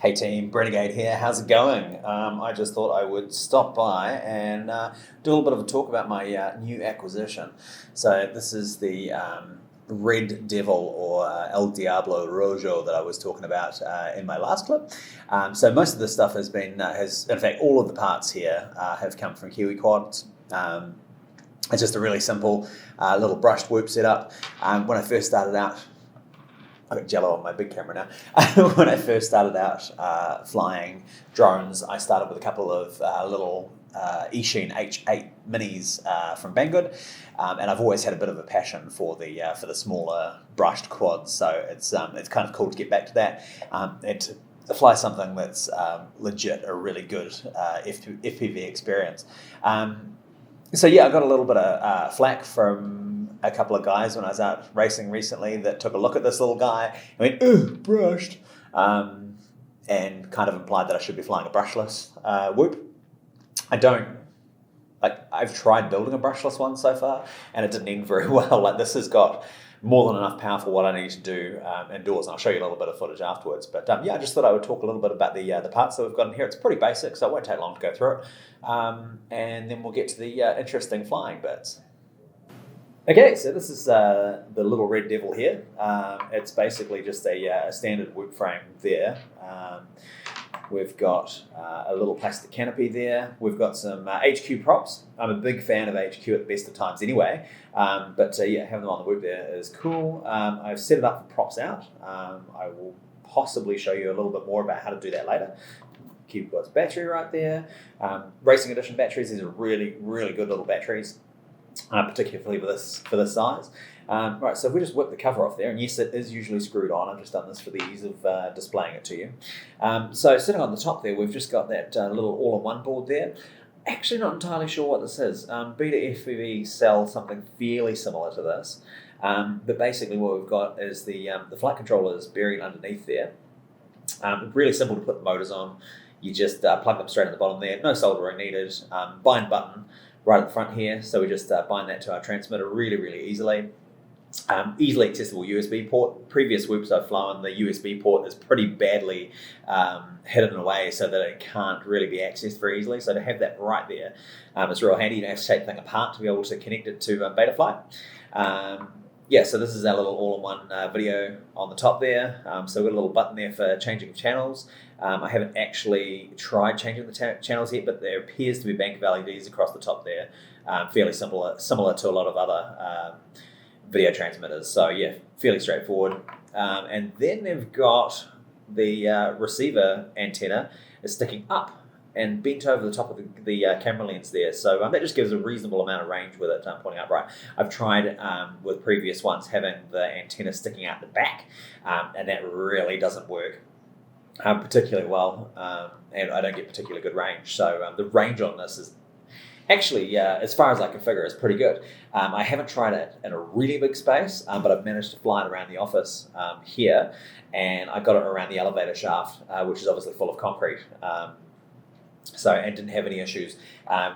Hey team, Brenegade here. How's it going? I just thought I would stop by and do a little bit of a talk about my new acquisition. So this is the Red Devil or El Diablo Rojo that I was talking about in my last clip. So most of this stuff has been, in fact, all of the parts here have come from Kiwiquads. It's just a really simple little brushed whoop setup. When I first started out, I've got jello on my big camera now. When I first started out flying drones, I started with a couple of little Eachine H8 minis from Banggood, and I've always had a bit of a passion for the smaller brushed quads. So it's kind of cool to get back to that and to fly something that's legit a really good FPV experience. So yeah, I got a little bit of flack from a couple of guys when I was out racing recently that took a look at this little guy and went, "Ooh, brushed," and kind of implied that I should be flying a brushless whoop. I've tried building a brushless one so far, and it didn't end very well. Like, this has got more than enough power for what I need to do indoors, and I'll show you a little bit of footage afterwards. But yeah, I just thought I would talk a little bit about the parts that we've got in here. It's pretty basic, so it won't take long to go through it, and then we'll get to the interesting flying bits. Okay, so this is the little Red Devil here. It's basically just a standard whoop frame there. We've got a little plastic canopy there. We've got some HQ props. I'm a big fan of HQ at the best of times anyway, but yeah, having them on the whoop there is cool. I've set it up for props out. I will possibly show you a little bit more about how to do that later. Kiwiquads battery right there. Racing Edition batteries. These are really, really good little batteries. Particularly for this size. Right, so if we just whip the cover off there, and yes, it is usually screwed on. I've just done this for the ease of displaying it to you. So sitting on the top there, we've just got that little all-in-one board there. Actually not entirely sure what this is. BetaFPV sell something fairly similar to this. But basically what we've got is the flight controller is buried underneath there. Really simple to put the motors on. You just plug them straight in the bottom there. No soldering needed. Bind button right at the front here, so we just bind that to our transmitter really, really easily. Easily accessible USB port. Previous whoops I've flown, the USB port is pretty badly hidden away so that it can't really be accessed very easily. So to have that right there, it's real handy. You don't have to take the thing apart to be able to connect it to BetaFlight. Yeah, so this is our little all-in-one video on the top there. So we've got a little button there for changing channels. I haven't actually tried changing the channels yet, but there appears to be a bank of LEDs across the top there, fairly similar to a lot of other video transmitters. So yeah, fairly straightforward. And then they've got the receiver antenna is sticking up and bent over the top of the camera lens there. So that just gives a reasonable amount of range with it pointing upright. I've tried with previous ones having the antenna sticking out the back, and that really doesn't work particularly well, and I don't get particularly good range. So the range on this is actually, as far as I can figure, is pretty good. I haven't tried it in a really big space, but I've managed to fly it around the office here, and I got it around the elevator shaft, which is obviously full of concrete. And didn't have any issues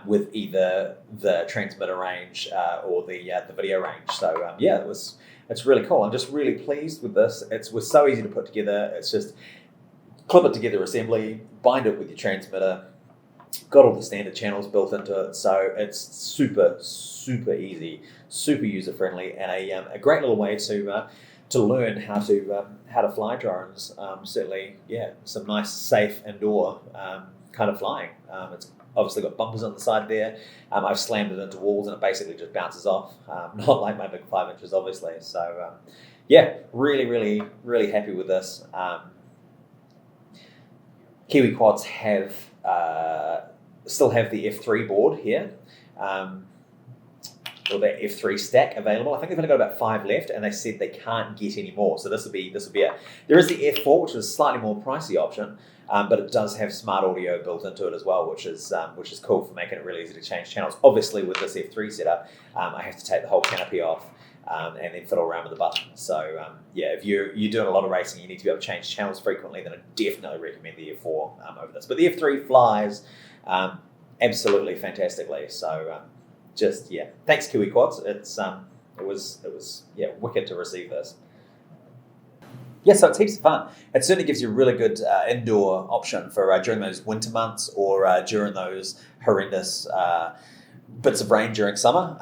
with either the transmitter range or the video range. So yeah, it's really cool. I'm just really pleased with this. It was so easy to put together. It's just clip it together assembly, bind it with your transmitter, got all the standard channels built into it. So it's super, super easy, super user friendly, and a great little way to learn how to fly drones. Certainly, yeah, some nice safe indoor kind of flying. It's obviously got bumpers on the side there. I've slammed it into walls and it basically just bounces off. Not like my big 5 inches, obviously. So yeah, really, really, really happy with this. Kiwiquads have still have the F3 board here, or that F3 stack available. I think they've only got about 5 left, and they said they can't get any more. So this will be it. There is the F4, which is a slightly more pricey option, but it does have smart audio built into it as well, which is cool for making it really easy to change channels. Obviously, with this F3 setup, I have to take the whole canopy off and then fiddle around with the button. So yeah, if you're doing a lot of racing, you need to be able to change channels frequently, then I definitely recommend the F4 over this. But the F3 flies absolutely fantastically. So just yeah, thanks Kiwiquads. It was wicked to receive this. Yeah, so it's heaps of fun. It certainly gives you a really good indoor option for during those winter months or during those horrendous bits of rain during summer.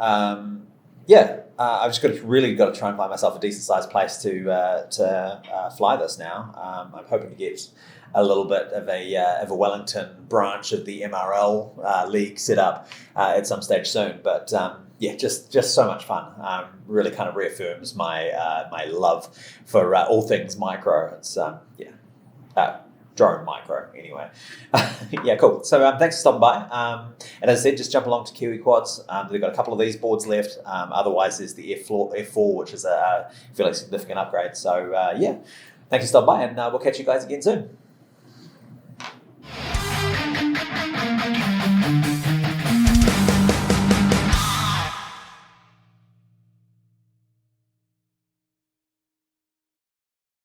I've just really got to try and find myself a decent sized place to fly this now. I'm hoping to get a little bit of a Wellington branch of the MRL league set up at some stage soon. But just so much fun. Really kind of reaffirms my love for all things micro. It's drone micro anyway. Yeah, cool. So thanks for stopping by. And as I said, just jump along to Kiwiquads. They've got a couple of these boards left. Otherwise, there's the F4, which is a fairly significant upgrade. So thanks for stopping by, and we'll catch you guys again soon.